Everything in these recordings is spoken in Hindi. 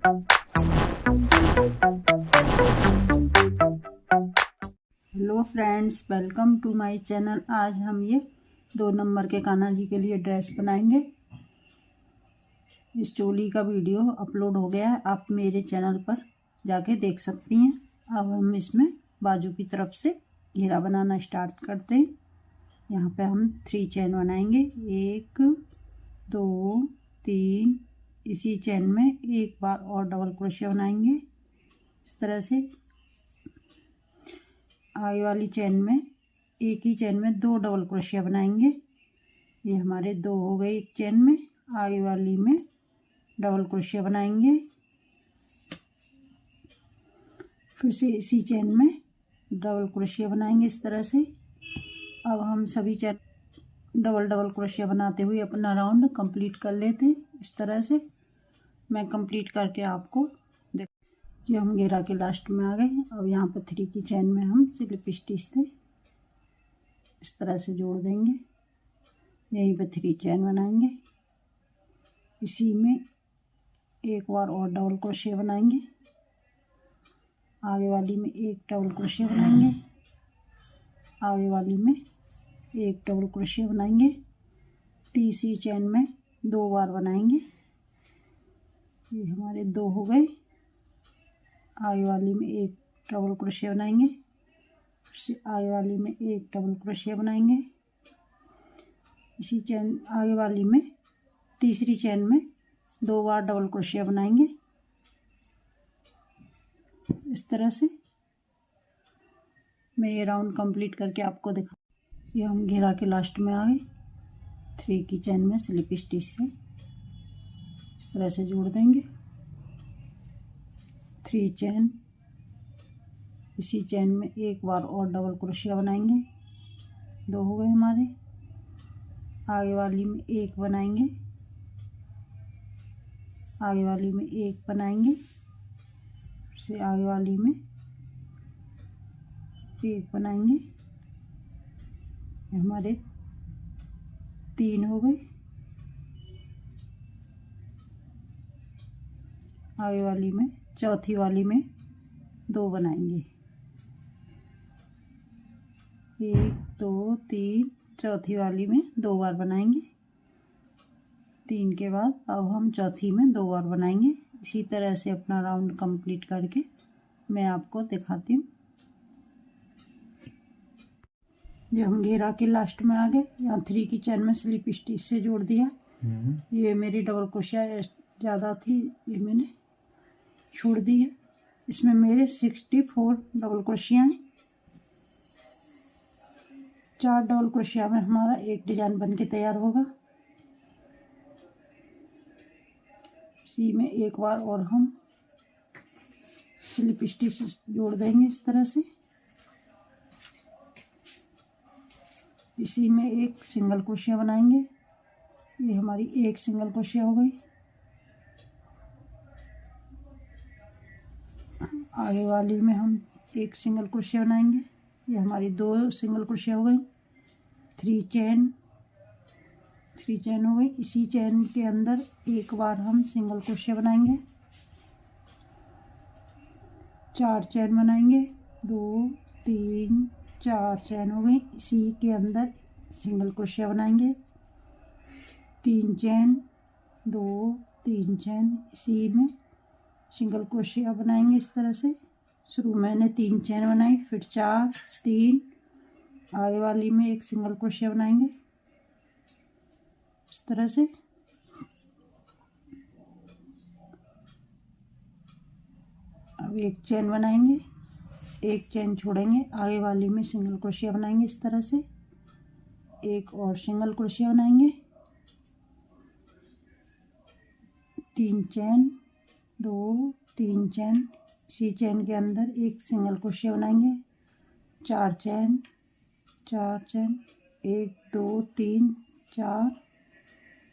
Hello friends, welcome to my channel. आज हम ये 2 नंबर के कान्हा जी के लिए ड्रेस बनाएंगे। इस चोली का वीडियो अपलोड हो गया है, आप मेरे चैनल पर जाके देख सकती हैं। अब हम इसमें बाजू की तरफ से घेरा बनाना स्टार्ट करते हैं। यहाँ पे हम 3 चैन बनाएंगे, 1 2 3। इसी चैन में एक बार और डबल क्रोशिया बनाएंगे। इस तरह से आगे वाली चैन में, एक ही चैन में 2 डबल क्रोशिया बनाएंगे। ये हमारे 2 हो गए एक चैन में। आगे वाली में डबल क्रोशिया बनाएंगे, फिर से इसी चैन में डबल क्रोशिया बनाएंगे इस तरह से। अब हम सभी चैन डबल क्रोशिया बनाते हुए अपना राउंड कंप्लीट कर लेते हैं। इस तरह से मैं कंप्लीट करके आपको देख। ये हम घेरा के लास्ट में आ गए। अब यहाँ पर 3 की चैन में हम स्लिप स्टिच से इस तरह से जोड़ देंगे। यहीं पर 3 चैन बनाएंगे, इसी में एक बार और डबल क्रोशिया बनाएंगे। आगे वाली में एक डबल क्रोशिया बनाएंगे, आगे वाली में एक डबल क्रोशिया बनाएंगे। तीसरी चैन में 2 बार बनाएंगे। ये हमारे 2 हो गए। आगे वाली में एक डबल क्रोशिया बनाएंगे, फिर से आगे वाली में एक डबल क्रोशिया बनाएंगे। इसी चैन आगे वाली में तीसरी चैन में 2 बार डबल क्रोशिया बनाएंगे इस तरह से। मैं ये राउंड कंप्लीट करके आपको दिखा। ये हम घेरा के लास्ट में आ गए। 3 की चैन में स्लिप स्टिच से इस तरह से जोड़ देंगे। 3 चैन, इसी चैन में एक बार और डबल क्रोशिया बनाएंगे। 2 हो गए हमारे। आगे वाली में एक बनाएंगे, आगे वाली में एक बनाएंगे, फिर से आगे वाली में एक बनाएंगे। हमारे 3 हो गए। आगे वाली में चौथी वाली में 2 बनाएंगे, 1 2 3। चौथी वाली में 2 बार बनाएंगे। 3 के बाद अब हम चौथी में 2 बार बनाएंगे। इसी तरह से अपना राउंड कंप्लीट करके मैं आपको दिखाती हूँ। जब हम घेरा के लास्ट में आ गए, यहाँ 3 की चैन में स्लिप स्टिच से जोड़ दिया। ये मेरी डबल क्रोशिया ज़्यादा थी, ये मैंने छोड़ दी है। इसमें मेरे 64 डबल क्रोशिया हैं। 4 डबल क्रोशिया में हमारा एक डिजाइन बन के तैयार होगा। इसी में एक बार और हम स्लिप स्टिच जोड़ देंगे इस तरह से। इसी में एक सिंगल क्रोशिया बनाएंगे। ये हमारी एक सिंगल क्रोशिया हो गई। आगे वाली में हम एक सिंगल क्रोशिया बनाएंगे। ये हमारी 2 सिंगल क्रोशिया हो गई। 3 चैन हो गई। इसी चैन के अंदर एक बार हम सिंगल क्रोशिया बनाएंगे। 4 चैन बनाएंगे, 2 3 4 चैन हो गई। इसी के अंदर सिंगल क्रोशिया बनाएंगे। 3 चैन, 2 3 चैन, इसी में सिंगल क्रोशिया बनाएंगे इस तरह से। शुरू मैंने 3 चैन बनाई, फिर 4 3। आगे वाली में एक सिंगल क्रोशिया बनाएंगे इस तरह से। अब एक चैन बनाएंगे, एक चैन छोड़ेंगे, आगे वाली में सिंगल क्रोशिया बनाएंगे इस तरह से। एक और सिंगल क्रोशिया बनाएंगे। 3 चैन, 2 3 चैन, इसी चैन के अंदर एक सिंगल क्रोशिया बनाएंगे। 4 चैन, 1 2 3 4,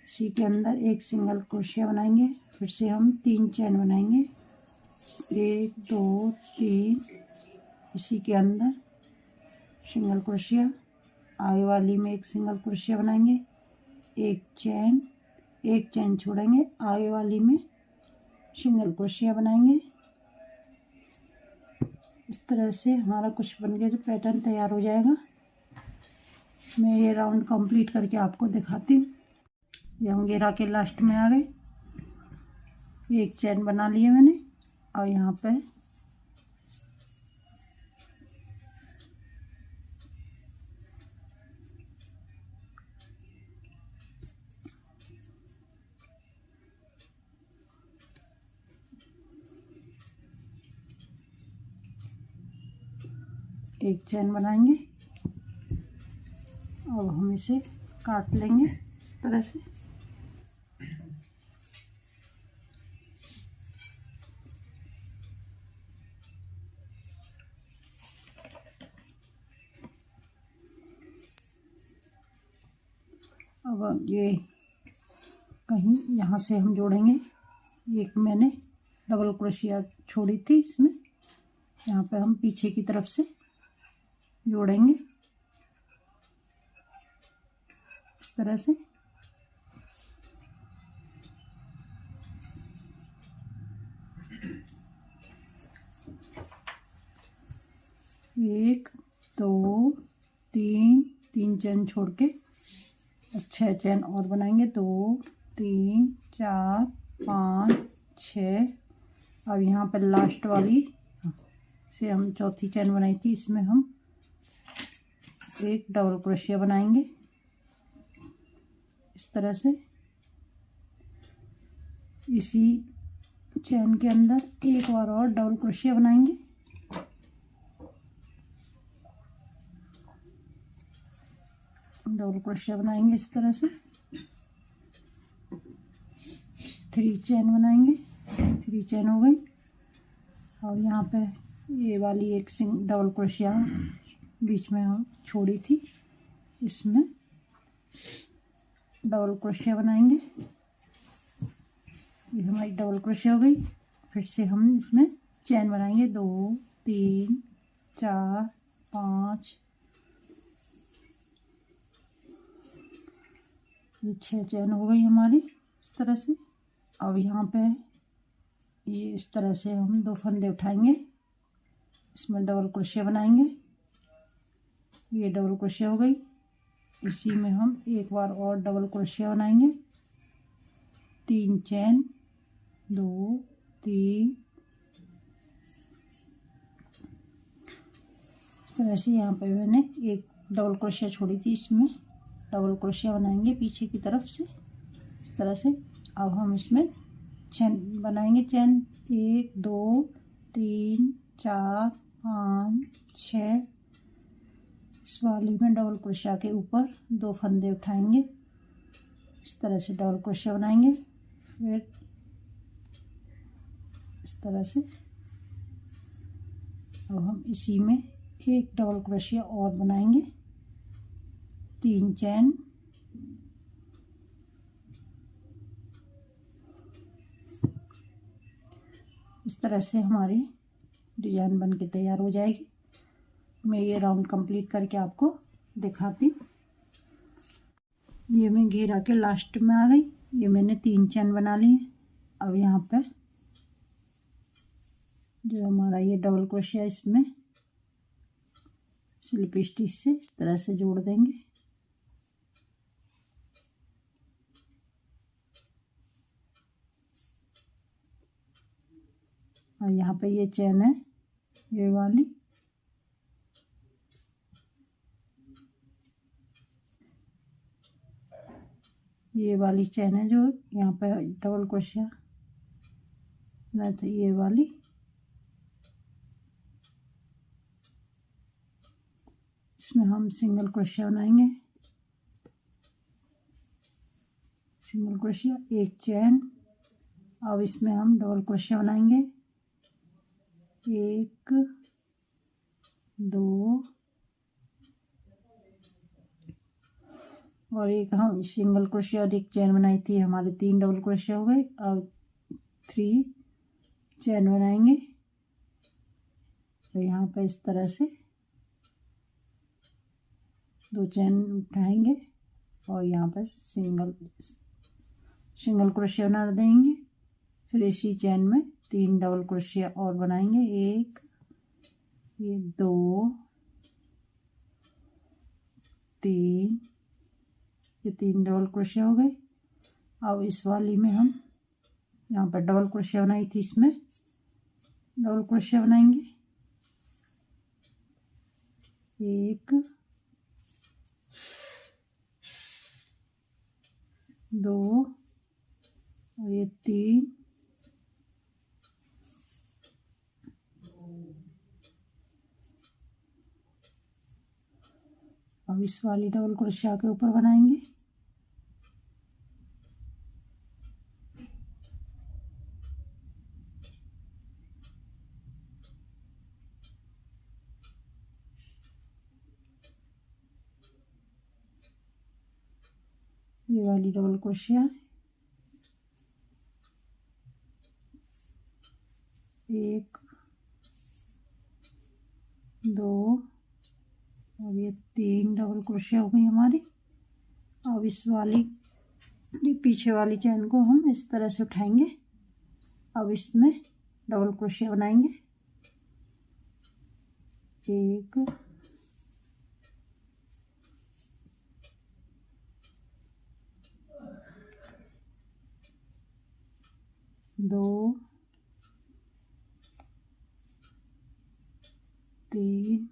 इसी के अंदर एक सिंगल क्रोशिया बनाएंगे। फिर से हम 3 चैन बनाएंगे, 1 2 3, इसी के अंदर सिंगल क्रोशिया। आगे वाली में एक सिंगल क्रोशिया बनाएंगे। एक चैन छोड़ेंगे, आगे वाली में सिंगल क्रोशिया बनाएंगे। इस तरह से हमारा कुछ बन गया, जो पैटर्न तैयार हो जाएगा। मैं ये राउंड कंप्लीट करके आपको दिखाती हूँ। ये हम घेरा के लास्ट में आ गए। एक चैन बना लिए मैंने और यहाँ पे एक चैन बनाएंगे। अब हम इसे काट लेंगे इस तरह से। अब ये कहीं यहाँ से हम जोड़ेंगे। एक मैंने डबल क्रोशिया छोड़ी थी इसमें, यहाँ पे हम पीछे की तरफ से जोड़ेंगे इस तरह से। एक, दो, तीन चैन छोड़ के 6 चैन और बनाएंगे। 2, 3, 4, 5, 6। अब यहाँ पर लास्ट वाली से हम चौथी चैन बनाई थी, इसमें हम एक डबल क्रोशिया बनाएंगे इस तरह से। इसी चैन के अंदर एक बार और डबल क्रोशिया बनाएंगे। डबल क्रोशिया बनाएंगे इस तरह से। 3 चैन बनाएंगे। 3 चैन हो गई। और यहाँ पे ये वाली एक डबल क्रोशिया बीच में हम छोड़ी थी, इसमें डबल क्रोशिया बनाएंगे। ये हमारी डबल क्रोशिया हो गई। फिर से हम इसमें चैन बनाएंगे। 2, 3, 4, 5, ये 6 चैन हो गई हमारी इस तरह से। अब यहाँ पे ये इस तरह से हम 2 फंदे उठाएंगे, इसमें डबल क्रोशिया बनाएंगे। ये डबल क्रोशिया हो गई। इसी में हम एक बार और डबल क्रोशिया बनाएंगे। 3 चैन, 2, 3 इस तरह से। यहाँ पे मैंने एक डबल क्रोशिया छोड़ी थी, इसमें डबल क्रोशिया बनाएंगे पीछे की तरफ से इस तरह से। अब हम इसमें चैन बनाएंगे। चैन 1, 2, 3, 4, 5, 6। इस वाली में डबल क्रोशिया के ऊपर 2 फंदे उठाएंगे, इस तरह से डबल क्रोशिया बनाएंगे। फिर इस तरह से। अब हम इसी में एक डबल क्रोशिया और बनाएंगे। 3 चैन, इस तरह से हमारी डिजाइन बन के तैयार हो जाएगी। मैं ये राउंड कंप्लीट करके आपको दिखाती हूँ। ये मैं घेरा के लास्ट में आ गई। ये मैंने 3 चैन बना ली है। अब यहाँ पे जो हमारा ये डबल क्रोशिया, इसमें स्लिप स्टिच से इस तरह से जोड़ देंगे। और यहाँ पे ये चैन है, ये वाली। ये वाली चैन है जो यहाँ पे डबल क्रोशिया नहीं तो ये वाली। इसमें हम सिंगल क्रोशिया बनाएंगे। सिंगल क्रोशिया, एक चैन। अब इसमें हम डबल क्रोशिया बनाएंगे। 1, 2 और एक हम सिंगल क्रोशिया और एक चैन बनाई थी, हमारे 3 डबल क्रोशिया हो गए। अब 3 चैन बनाएंगे। तो यहाँ पर इस तरह से 2 चैन उठाएंगे और यहाँ पर सिंगल क्रोशिया बना देंगे। फिर इसी चैन में 3 डबल क्रोशिया और बनाएंगे। 1, ये 2, 3, ये 3 डबल क्रोशिया हो गए। अब इस वाली में हम यहाँ पर डबल क्रोशिया बनाई थी, इसमें डबल क्रोशिया बनाएंगे। 1, 2 और ये 3, अब इस वाली डबल क्रोशिया के ऊपर बनाएंगे। ये वाली डबल क्रोशिया, 1, 2 और ये 3 डबल क्रोशिया हो गई हमारी। अब इस वाली पीछे वाली चैन को हम इस तरह से उठाएंगे। अब इसमें डबल क्रोशिया बनाएंगे। 1, 2, 3,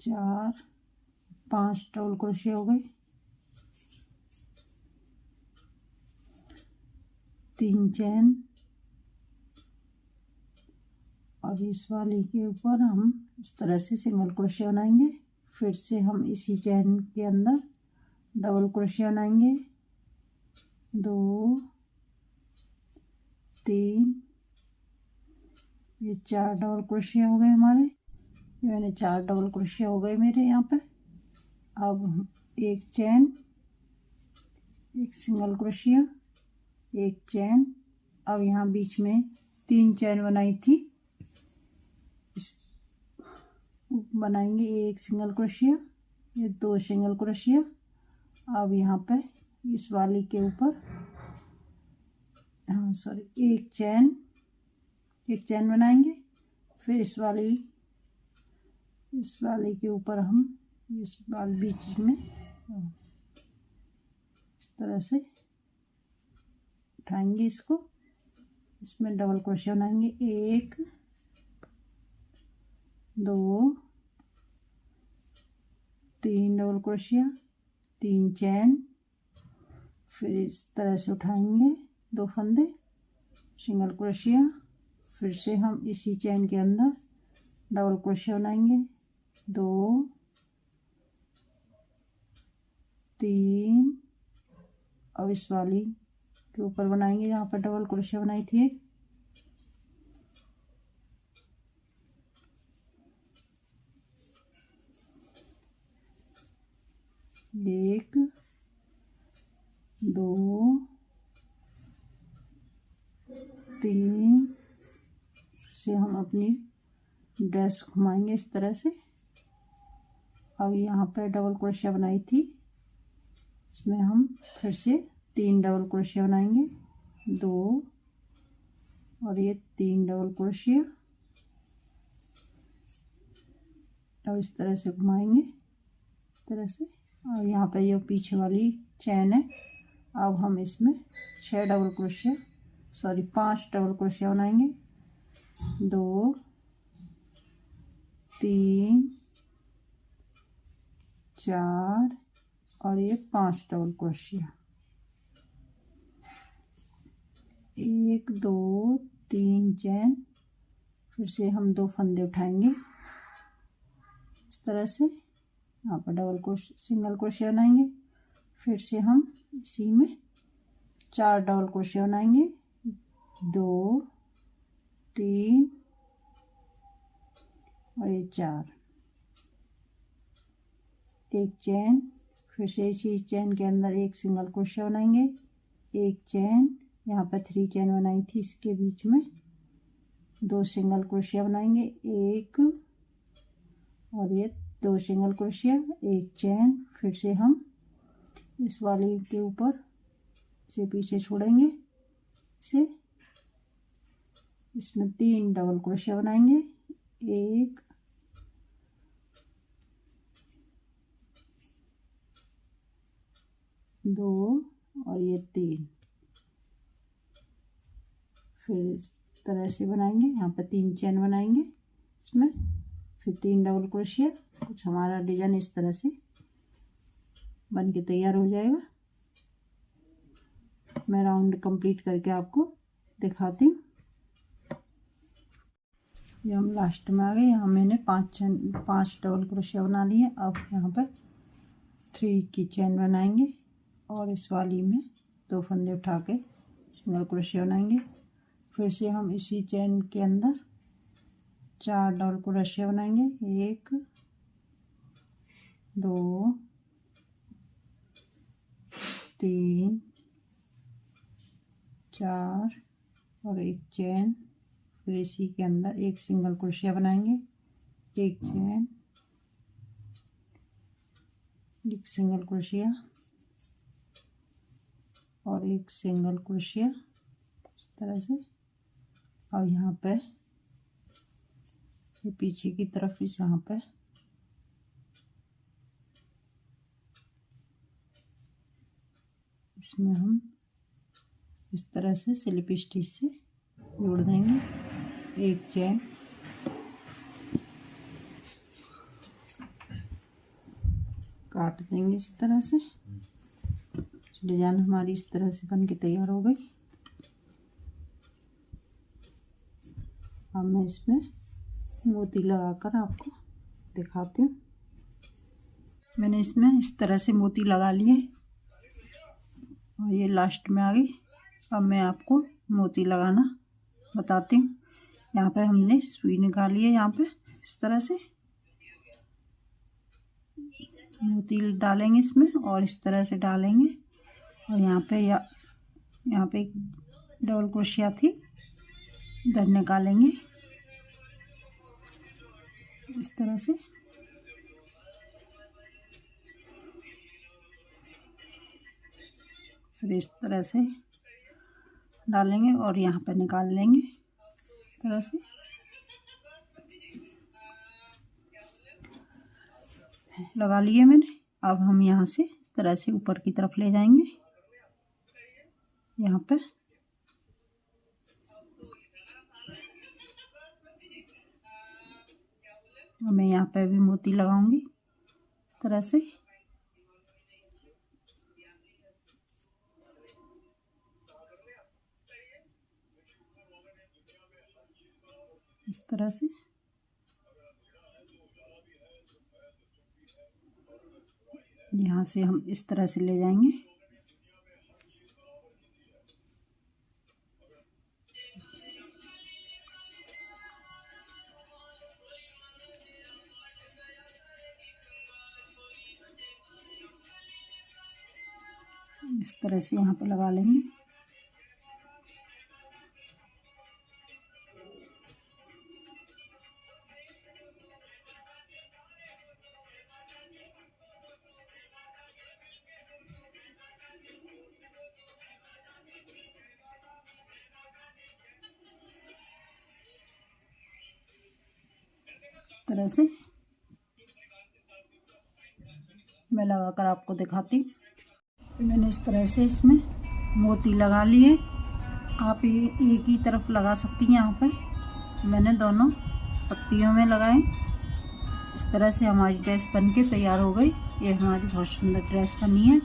4, 5 डबल क्रोशिया हो गए। 3 चैन, और इस वाली के ऊपर हम इस तरह से सिंगल क्रोशिया बनाएंगे। फिर से हम इसी चैन के अंदर डबल क्रोशिया बनाएंगे। 2, 3, ये 4 डबल क्रोशिया हो गए हमारे। ये मैंने 4 डबल क्रोशिया हो गए मेरे यहाँ पे। अब एक चैन, एक सिंगल क्रोशिया, एक चैन। अब यहाँ बीच में 3 चैन बनाई थी, बनाएंगे। एक सिंगल क्रोशिया, ये 2 सिंगल क्रोशिया। अब यहाँ पे इस वाली के ऊपर, हाँ सॉरी, एक चैन बनाएंगे। फिर इस वाली के ऊपर हम इस वाली बीच में इस तरह से उठाएंगे इसको। इसमें डबल क्रोशिया बनाएंगे। 1, 2, 3 डबल क्रोशिया, 3 चैन। फिर इस तरह से उठाएंगे 2 फंदे, सिंगल क्रोशिया। फिर से हम इसी चैन के अंदर डबल क्रोशिया बनाएंगे। 2, 3, अब इस वाली के ऊपर बनाएंगे जहाँ पर डबल क्रोशिया बनाई थी। 1, 2, 3 से हम अपनी ड्रेस घुमाएंगे इस तरह से। अब यहाँ पर डबल क्रोशिया बनाई थी, इसमें हम फिर से 3 डबल क्रोशिया बनाएंगे। 2 और ये 3 डबल क्रोशिया। अब इस तरह से घुमाएंगे इस तरह से। और यहाँ पर ये पीछे वाली चैन है। अब हम इसमें 5 डबल क्रोशिया बनाएंगे। 2, 3, 4 और ये 5 डबल क्रोशिया। 1, 2, 3 चैन। फिर से हम 2 फंदे उठाएंगे इस तरह से। यहाँ पर सिंगल क्रोशिया बनाएंगे। फिर से हम इसी में 4 डबल क्रोशिया बनाएंगे। 2, 3 और ये 4, एक चैन। फिर से इसी चैन के अंदर एक सिंगल क्रोशिया बनाएंगे। एक चैन, यहाँ पर 3 चैन बनाई थी, इसके बीच में 2 सिंगल क्रोशिया बनाएंगे। 1 और ये 2 सिंगल क्रोशिया, एक चैन। फिर से हम इस वाली के ऊपर से पीछे छोड़ेंगे से इसमें 3 डबल क्रोशिया बनाएंगे। 1 2 और ये 3। फिर इस तरह से बनाएंगे, यहाँ पर 3 चेन बनाएंगे इसमें, फिर 3 डबल क्रोशिया। कुछ हमारा डिजाइन इस तरह से बन के तैयार हो जाएगा। मैं राउंड कंप्लीट करके आपको दिखाती हूँ। ये हम लास्ट में आ गए। यहाँ मैंने 5 डबल क्रोशिया बना लिए। अब यहाँ पर 3 की चेन बनाएंगे और इस वाली में 2 फंदे उठा के सिंगल क्रोशिया बनाएंगे। फिर से हम इसी चेन के अंदर 4 डबल क्रोशिया बनाएंगे। 1 2 3 4 और 1 चेन। फिर इसी के अंदर 1 सिंगल क्रोशिया बनाएंगे। 1 चेन, 1 सिंगल क्रोशिया और 1 सिंगल क्रोशिया इस तरह से। और यहाँ पे पीछे की तरफ इस यहाँ पे इसमें हम इस तरह से स्लिप स्टिच से जोड़ देंगे। 1 चेन, काट देंगे इस तरह से। डिजाइन हमारी इस तरह से बन के तैयार हो गई। अब मैं इसमें मोती लगाकर आपको दिखाती हूँ। मैंने इसमें इस तरह से मोती लगा लिए और ये लास्ट में आ गई। अब मैं आपको मोती लगाना बताती हूँ। यहाँ पे हमने सुई निकाली है, यहाँ पे इस तरह से मोती डालेंगे इसमें और इस तरह से डालेंगे। और यहाँ पे एक डबल क्रोशिया थी, इधर निकालेंगे इस तरह से। फिर इस तरह से डालेंगे और यहाँ पे निकाल लेंगे इस तरह से। लगा लिए मैंने। अब हम यहाँ से इस तरह से ऊपर की तरफ ले जाएंगे। यहाँ पे मैं यहाँ पे भी मोती लगाऊंगी इस तरह से। इस तरह से यहाँ से हम इस तरह से ले जाएंगे। इस तरह से यहाँ पे लगा लेंगे। इस तरह से मैं लगाकर आपको दिखाती हूँ। मैंने इस तरह से इसमें मोती लगा लिए। आप एक ही तरफ लगा सकती हैं। यहाँ पर मैंने दोनों पत्तियों में लगाए। इस तरह से हमारी ड्रेस बनके तैयार हो गई। ये हमारी बहुत सुंदर ड्रेस बनी है।